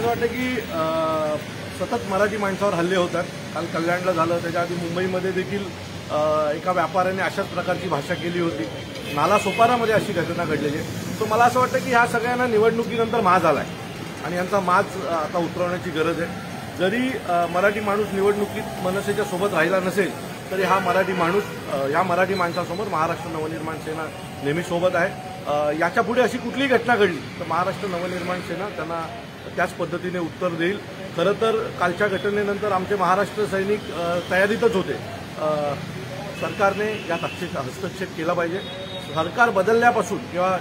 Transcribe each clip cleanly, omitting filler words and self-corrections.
असं वाटतं की सतत मराठी माणसावर हल्ले होतात। काल कल्याणला झालं, त्याच्या आधी मुंबईमध्ये देखील एका व्यापाऱ्याने अशाच प्रकारची भाषा केली होती। नालासोपारामध्ये अशी घटना घडलेली आहे। तर मला असं वाटतं की ह्या सगळ्यांना निवडणुकीनंतर माज आलाय आणि यांचा माज आता उतरवण्याची गरज आहे। जरी मराठी माणूस निवडणुकीत मनसेच्या सोबत राहिला नसेल तरी हा मराठी माणूस या मराठी माणसासमोर महाराष्ट्र नवनिर्माण सेना नेहमी सोबत आहे। याच्या पुढे अशी कुठलीही घटना घडली तर महाराष्ट्र नवनिर्माण सेना त्यांना त्याच पद्धतीने उत्तर देईल। खरं तर कालच्या घटनेनंतर आमचे महाराष्ट्र सैनिक तयारीतच होते। सरकारने यात हस्तक्षेप केला पाहिजे। सरकार बदलल्यापासून किंवा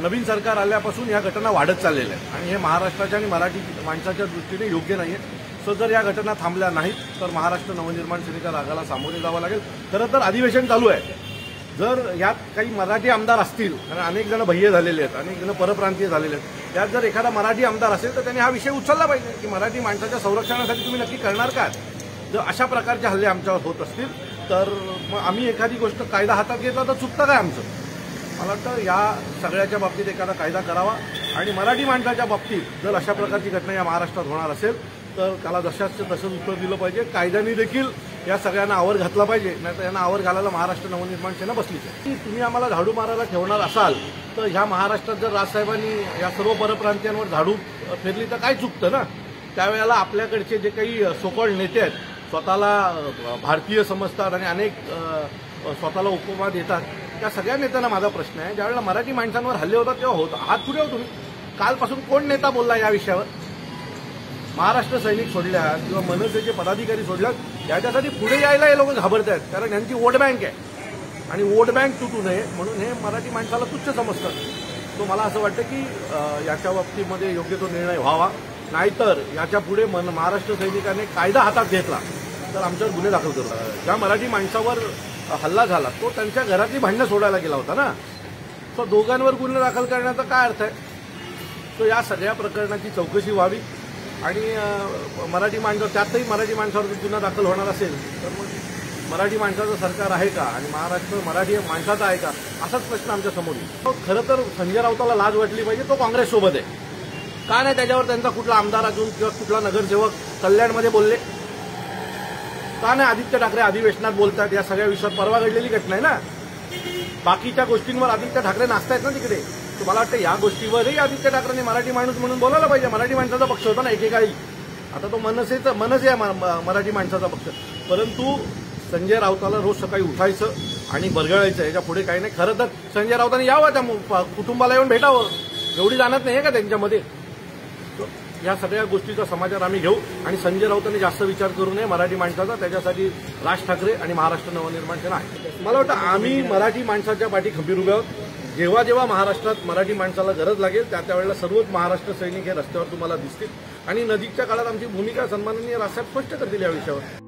नवीन सरकार आल्यापासून या घटना वाढत चाललेल्या आहेत आणि हे महाराष्ट्राच्या आणि मराठी माणसाच्या दृष्टीने योग्य नाहीये। सो जर या घटना थांबल्या नाहीत तर महाराष्ट्र नवनिर्माण सेनेच्या रागाला सामोरे जावं लागेल। खरं तर अधिवेशन चालू आहे। जर यात काही मराठी आमदार असतील, कारण अनेक जण भय्ये झालेले आहेत, अनेक जण परप्रांतीय झालेले आहेत, त्यात जर एखादा मराठी आमदार असेल तर त्यांनी हा विषय उचलला पाहिजे की मराठी माणसाच्या संरक्षणासाठी तुम्ही नक्की करणार काय। जर अशा प्रकारचे हल्ले आमच्यावर होत असतील तर मग आम्ही एखादी गोष्ट कायदा हातात घेतला तर चुकतं काय आमचं। मला वाटतं या सगळ्याच्या बाबतीत एखादा कायदा करावा आणि मराठी माणसाच्या बाबतीत जर अशा प्रकारची घटना या महाराष्ट्रात होणार असेल तर त्याला जशाचं तसंच उत्तर दिलं पाहिजे। कायद्याने देखील या सगळ्यांना आवर घातला पाहिजे, नाहीतर यांना आवर घालायला महाराष्ट्र नवनिर्माण सेना बसलीच आहे। तुम्ही आम्हाला झाडू मारायला ठेवणार असाल तर ह्या महाराष्ट्रात जर राजसाहेबांनी या सर्व परप्रांतीयांवर झाडू फेरली तर काय चुकतं ना। त्यावेळेला आपल्याकडचे जे काही सोकॉल्ड नेते आहेत, स्वतःला भारतीय समजतात आणि अनेक स्वतःला उपमा देतात, त्या सगळ्या नेत्यांना माझा प्रश्न आहे, ज्यावेळेला मराठी माणसांवर हल्ले होतात तेव्हा होता हात पुढे हो तुम्ही। कालपासून कोण नेता बोलला या विषयावर? महाराष्ट्र सैनिक सोडल्यात किंवा मनसेचे पदाधिकारी सोडल्यात याच्यासाठी पुढे यायला हे लोक घाबरत आहेत, कारण यांची वोट बँक आहे आणि वोट बँक तुटू नये म्हणून हे मराठी माणसाला तुच्छ समजतात। तो मला असं वाटतं की याच्या बाबतीमध्ये योग्य तो निर्णय व्हावा, नाहीतर याच्या पुढे महाराष्ट्र सैनिकांनी कायदा हातात घेतला तर आमच्यावर गुन्हे दाखल करतात। ज्या मराठी माणसावर हल्ला झाला तो त्यांच्या घरातली भांडणं सोडायला गेला होता ना, तो दोघांवर गुन्हे दाखल करण्याचा काय अर्थ आहे? तो या सगळ्या प्रकरणाची चौकशी व्हावी आणि मराठी माणसं, त्यातही मराठी माणसावर गुन्हा दाखल होणार असेल तर मग मराठी माणसाचं सरकार आहे का आणि महाराष्ट्र मराठी माणसाचा आहे का, असाच प्रश्न आमच्या समोर येईल। खरं तर संजय राऊताला लाज वाटली पाहिजे, तो काँग्रेससोबत आहे का नाही त्याच्यावर त्यांचा कुठला आमदार अजून किंवा कुठला नगरसेवक कल्याणमध्ये बोलले का नाही? आदित्य ठाकरे अधिवेशनात बोलतात, या सगळ्या विषयात परवा घडलेली घटना आहे ना। बाकीच्या गोष्टींवर आदित्य ठाकरे नाचतायत ना तिकडे। तर मला वाटतं या गोष्टीवरही आदित्य ठाकरेंनी मराठी माणूस म्हणून बोलायला पाहिजे। मराठी माणसाचा पक्ष होता ना एकेकाळी, आता तो मनसे आहे मराठी माणसाचा पक्ष। परंतु संजय राऊताला रोज सकाळी उठायचं आणि बरगळायचं, याच्या पुढे काही नाही। खरं तर संजय राऊतांनी यावं, त्या कुटुंबाला येऊन भेटावं, एवढी जाणत नाही का त्यांच्यामध्ये। या सगळ्या गोष्टीचा समाचार आम्ही घेऊ आणि संजय राऊतांनी जास्त विचार करू नये मराठी माणसाचा, त्याच्यासाठी राज ठाकरे आणि महाराष्ट्र नवनिर्माण सेना आहे। मला वाटतं आम्ही मराठी माणसाच्या पाठी खंबीर उभे आहोत। जेव्हा जेव्हा महाराष्ट्रात मराठी माणसाला गरज लागेल त्यावेळेला सर्वच महाराष्ट्र सैनिक हे रस्त्यावर तुम्हाला दिसतील आणि नजीकच्या काळात आमची भूमिका सन्माननीय राजसाहेब स्पष्ट करतील या विषयावर।